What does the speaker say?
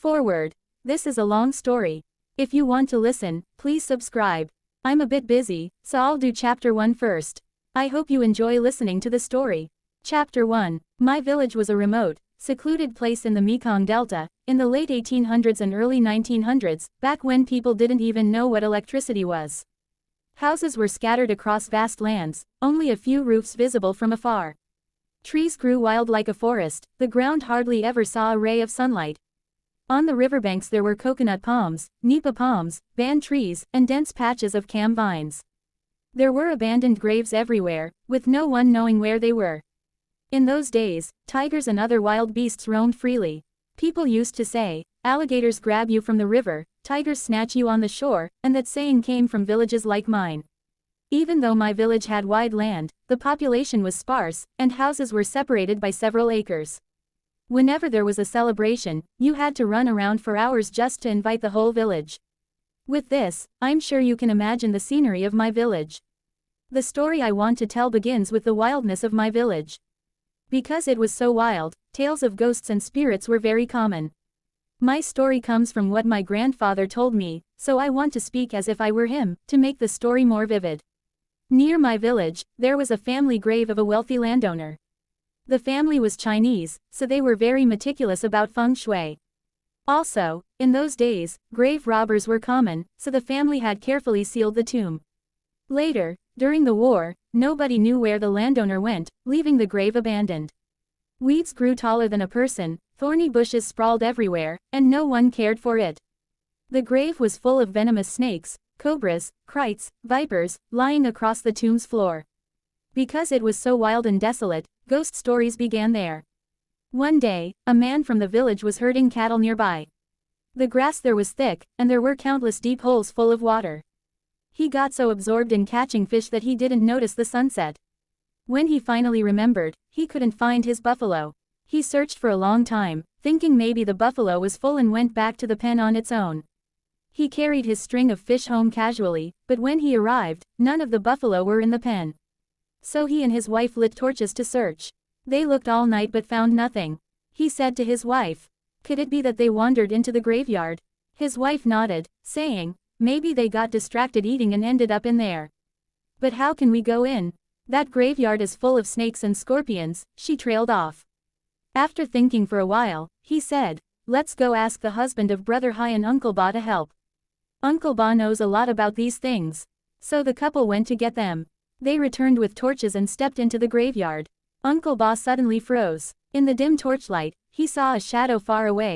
Forward. This is a long story. If you want to listen, please subscribe. I'm a bit busy, so I'll do chapter 1 first. I hope you enjoy listening to the story. Chapter 1. My village was a remote, secluded place in the Mekong Delta, in the late 1800s and early 1900s, back when people didn't even know what electricity was. Houses were scattered across vast lands, only a few roofs visible from afar. Trees grew wild like a forest, the ground hardly ever saw a ray of sunlight. On the riverbanks there were coconut palms, nipa palms, ban trees, and dense patches of cam vines. There were abandoned graves everywhere, with no one knowing where they were. In those days, tigers and other wild beasts roamed freely. People used to say, alligators grab you from the river, tigers snatch you on the shore, and that saying came from villages like mine. Even though my village had wide land, the population was sparse, and houses were separated by several acres. Whenever there was a celebration, you had to run around for hours just to invite the whole village. With this, I'm sure you can imagine the scenery of my village. The story I want to tell begins with the wildness of my village. Because it was so wild, tales of ghosts and spirits were very common. My story comes from what my grandfather told me, so I want to speak as if I were him, to make the story more vivid. Near my village, there was a family grave of a wealthy landowner. The family was Chinese, so they were very meticulous about feng shui. Also, in those days, grave robbers were common, so the family had carefully sealed the tomb. Later, during the war, nobody knew where the landowner went, leaving the grave abandoned. Weeds grew taller than a person, thorny bushes sprawled everywhere, and no one cared for it. The grave was full of venomous snakes, cobras, krites, vipers, lying across the tomb's floor. Because it was so wild and desolate, ghost stories began there. One day, a man from the village was herding cattle nearby. The grass there was thick, and there were countless deep holes full of water. He got so absorbed in catching fish that he didn't notice the sunset. When he finally remembered, he couldn't find his buffalo. He searched for a long time, thinking maybe the buffalo was full and went back to the pen on its own. He carried his string of fish home casually, but when he arrived, none of the buffalo were in the pen. So he and his wife lit torches to search. They looked all night but found nothing. He said to his wife, "Could it be that they wandered into the graveyard?" His wife nodded, saying, "Maybe they got distracted eating and ended up in there." "But how can we go in? That graveyard is full of snakes and scorpions," she trailed off. After thinking for a while, he said, "Let's go ask the husband of Brother Hai and Uncle Ba to help. Uncle Ba knows a lot about these things." So the couple went to get them. They returned with torches and stepped into the graveyard. Uncle Ba suddenly froze. In the dim torchlight, he saw a shadow far away.